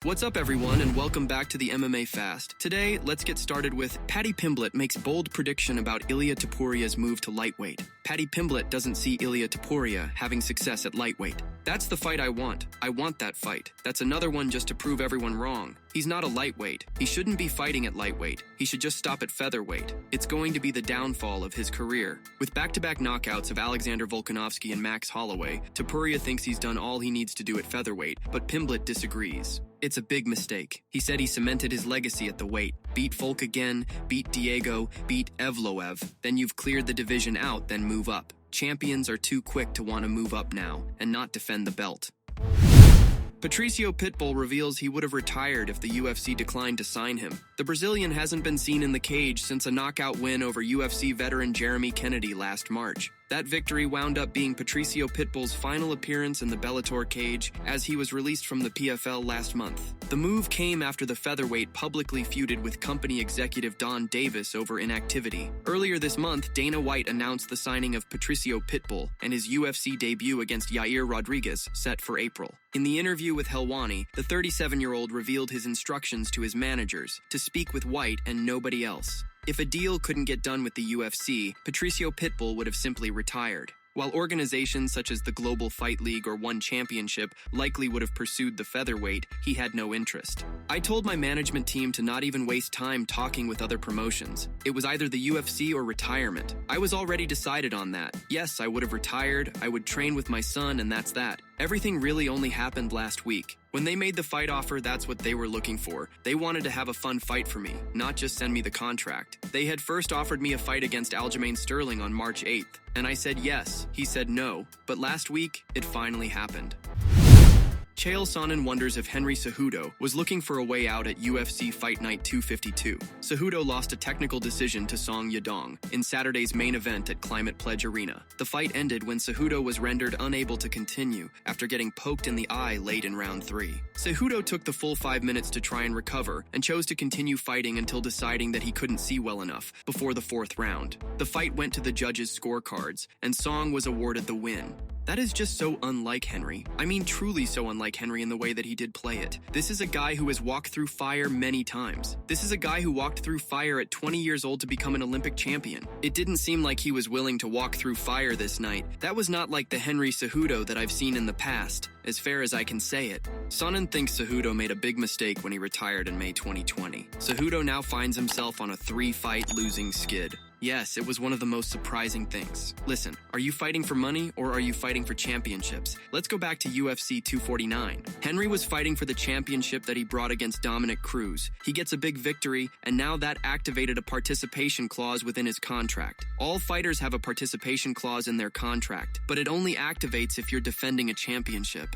What's up everyone and welcome back to the MMA Fast. Today, let's get started with Paddy Pimblett makes bold prediction about Ilia Topuria's move to lightweight. Paddy Pimblett doesn't see Ilia Topuria having success at lightweight. That's the fight I want. I want that fight. That's another one just to prove everyone wrong. He's not a lightweight. He shouldn't be fighting at lightweight. He should just stop at featherweight. It's going to be the downfall of his career. With back-to-back knockouts of Alexander Volkanovski and Max Holloway, Topuria thinks he's done all he needs to do at featherweight, but Pimblett disagrees. It's a big mistake. He said he cemented his legacy at the weight. Beat Volk again, beat Diego, beat Evloev. Then you've cleared the division out, then move up. Champions are too quick to want to move up now and not defend the belt. Patricio Pitbull reveals he would have retired if the UFC declined to sign him. The Brazilian hasn't been seen in the cage since a knockout win over UFC veteran Jeremy Kennedy last March. That victory wound up being Patricio Pitbull's final appearance in the Bellator cage as he was released from the PFL last month. The move came after the featherweight publicly feuded with company executive Don Davis over inactivity. Earlier this month, Dana White announced the signing of Patricio Pitbull and his UFC debut against Yair Rodriguez set for April. In the interview with Helwani, the 37-year-old revealed his instructions to his managers to speak with White and nobody else. If a deal couldn't get done with the UFC, Patricio Pitbull would have simply retired. While organizations such as the Global Fight League or One Championship likely would have pursued the featherweight, he had no interest. I told my management team to not even waste time talking with other promotions. It was either the UFC or retirement. I was already decided on that. Yes, I would have retired, I would train with my son, and that's that. Everything really only happened last week. When they made the fight offer, that's what they were looking for. They wanted to have a fun fight for me, not just send me the contract. They had first offered me a fight against Aljamain Sterling on March 8th, and I said yes. He said no, but last week, it finally happened. Chael Sonnen wonders if Henry Cejudo was looking for a way out at UFC Fight Night 252. Cejudo lost a technical decision to Song Yadong in Saturday's main event at Climate Pledge Arena. The fight ended when Cejudo was rendered unable to continue after getting poked in the eye late in round 3. Cejudo took the full 5 minutes to try and recover and chose to continue fighting until deciding that he couldn't see well enough before the 4th round. The fight went to the judges' scorecards, and Song was awarded the win. That is just so unlike Henry. I mean truly so unlike Henry in the way that he did play it. This is a guy who has walked through fire many times. This is a guy who walked through fire at 20 years old to become an Olympic champion. It didn't seem like he was willing to walk through fire this night. That was not like the Henry Cejudo that I've seen in the past, as fair as I can say it. Sonnen thinks Cejudo made a big mistake when he retired in May 2020. Cejudo now finds himself on a 3-fight losing skid. Yes, it was one of the most surprising things. Listen, are you fighting for money or are you fighting for championships? Let's go back to UFC 249. Henry was fighting for the championship that he brought against Dominic Cruz. He gets a big victory, and now that activated a participation clause within his contract. All fighters have a participation clause in their contract, but it only activates if you're defending a championship.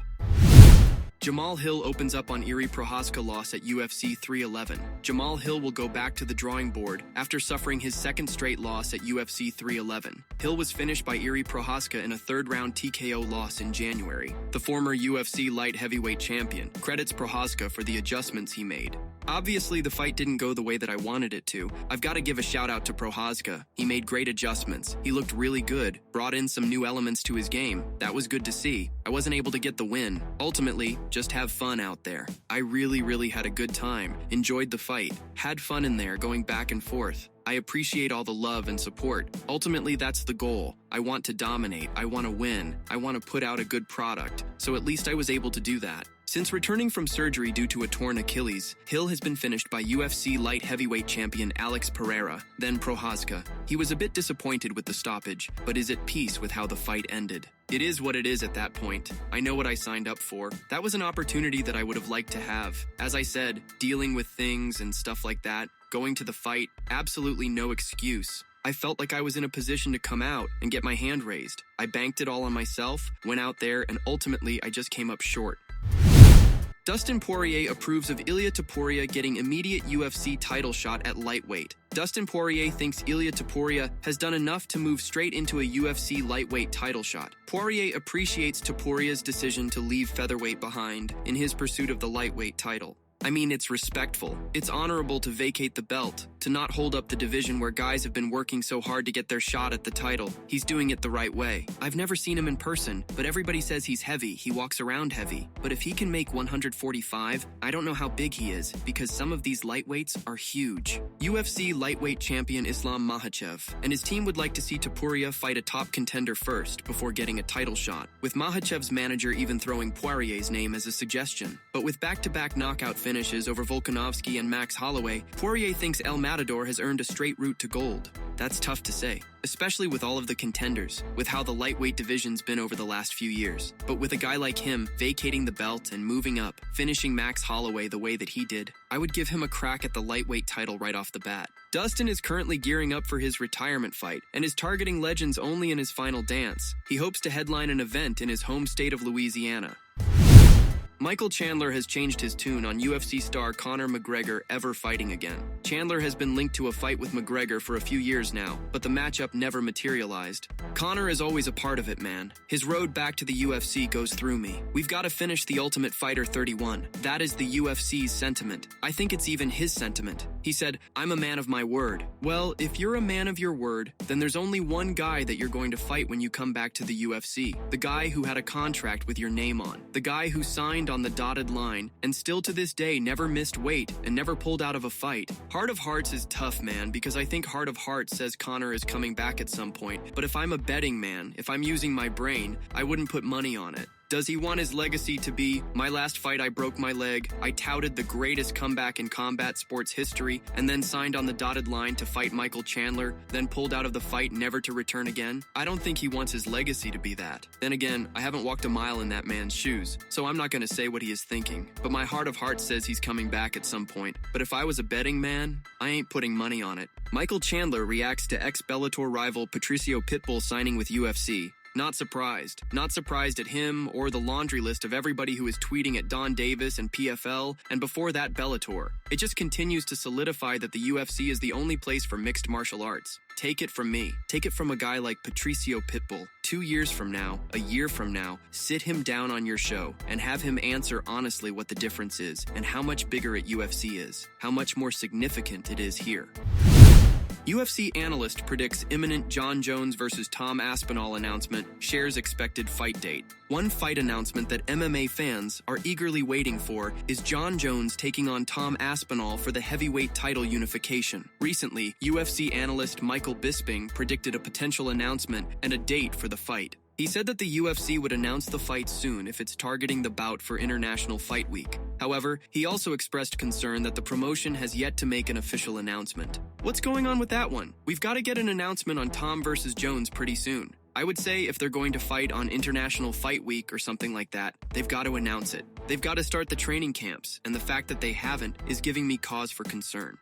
Jamahal Hill opens up on Jiri Prochazka loss at UFC 311. Jamahal Hill will go back to the drawing board after suffering his 2nd straight loss at UFC 311. Hill was finished by Jiri Prochazka in a 3rd-round TKO loss in January. The former UFC light heavyweight champion credits Prochazka for the adjustments he made. Obviously, the fight didn't go the way that I wanted it to. I've got to give a shout out to Prochazka. He made great adjustments. He looked really good, brought in some new elements to his game. That was good to see. I wasn't able to get the win. Ultimately, just have fun out there. I really had a good time, enjoyed the fight, had fun in there going back and forth. I appreciate all the love and support. Ultimately, that's the goal. I want to dominate, I want to win, I want to put out a good product, so at least I was able to do that. Since returning from surgery due to a torn Achilles, Hill has been finished by UFC light heavyweight champion Alex Pereira, then Prochazka. He was a bit disappointed with the stoppage, but is at peace with how the fight ended. It is what it is at that point. I know what I signed up for. That was an opportunity that I would have liked to have. As I said, dealing with things and stuff like that, going to the fight, absolutely no excuse. I felt like I was in a position to come out and get my hand raised. I banked it all on myself, went out there, and ultimately I just came up short. Dustin Poirier approves of Ilia Topuria getting immediate UFC title shot at lightweight. Dustin Poirier thinks Ilia Topuria has done enough to move straight into a UFC lightweight title shot. Poirier appreciates Topuria's decision to leave featherweight behind in his pursuit of the lightweight title. I mean, it's respectful. It's honorable to vacate the belt, to not hold up the division where guys have been working so hard to get their shot at the title. He's doing it the right way. I've never seen him in person, but everybody says he's heavy. He walks around heavy. But if he can make 145, I don't know how big he is, because some of these lightweights are huge. UFC lightweight champion Islam Makhachev and his team would like to see Topuria fight a top contender first before getting a title shot, with Makhachev's manager even throwing Poirier's name as a suggestion. But with back-to-back knockout finishes over Volkanovski and Max Holloway, Poirier thinks El Matador has earned a straight route to gold. That's tough to say, especially with all of the contenders, with how the lightweight division's been over the last few years. But with a guy like him vacating the belt and moving up, finishing Max Holloway the way that he did, I would give him a crack at the lightweight title right off the bat. Dustin is currently gearing up for his retirement fight and is targeting legends only in his final dance. He hopes to headline an event in his home state of Louisiana. Michael Chandler has changed his tune on UFC star Conor McGregor ever fighting again. Chandler has been linked to a fight with McGregor for a few years now, but the matchup never materialized. Conor is always a part of it, man. His road back to the UFC goes through me. We've got to finish The Ultimate Fighter 31. That is the UFC's sentiment. I think it's even his sentiment. He said, "I'm a man of my word." Well, if you're a man of your word, then there's only one guy that you're going to fight when you come back to the UFC. The guy who had a contract with your name on. The guy who signed on the dotted line and still to this day never missed weight and never pulled out of a fight. Heart of Hearts is tough, man, because I think Heart of Hearts says Conor is coming back at some point. But if I'm a betting man, if I'm using my brain, I wouldn't put money on it. Does he want his legacy to be, "My last fight I broke my leg, I touted the greatest comeback in combat sports history, and then signed on the dotted line to fight Michael Chandler, then pulled out of the fight never to return again"? I don't think he wants his legacy to be that. Then again, I haven't walked a mile in that man's shoes, so I'm not going to say what he is thinking. But my heart of hearts says he's coming back at some point. But if I was a betting man, I ain't putting money on it. Michael Chandler reacts to ex-Bellator rival Patricio Pitbull signing with UFC. Not surprised. Not surprised at him or the laundry list of everybody who is tweeting at Don Davis and PFL, and before that Bellator. It just continues to solidify that the UFC is the only place for mixed martial arts. Take it from me. Take it from a guy like Patricio Pitbull. 2 years from now, a year from now, sit him down on your show and have him answer honestly what the difference is and how much bigger at UFC is, how much more significant it is here. UFC analyst predicts imminent Jon Jones versus Tom Aspinall announcement, shares expected fight date. One fight announcement that MMA fans are eagerly waiting for is Jon Jones taking on Tom Aspinall for the heavyweight title unification. Recently, UFC analyst Michael Bisping predicted a potential announcement and a date for the fight. He said that the UFC would announce the fight soon if it's targeting the bout for International Fight Week. However, he also expressed concern that the promotion has yet to make an official announcement. What's going on with that one? We've got to get an announcement on Tom versus Jones pretty soon. I would say if they're going to fight on International Fight Week or something like that, they've got to announce it. They've got to start the training camps, and the fact that they haven't is giving me cause for concern.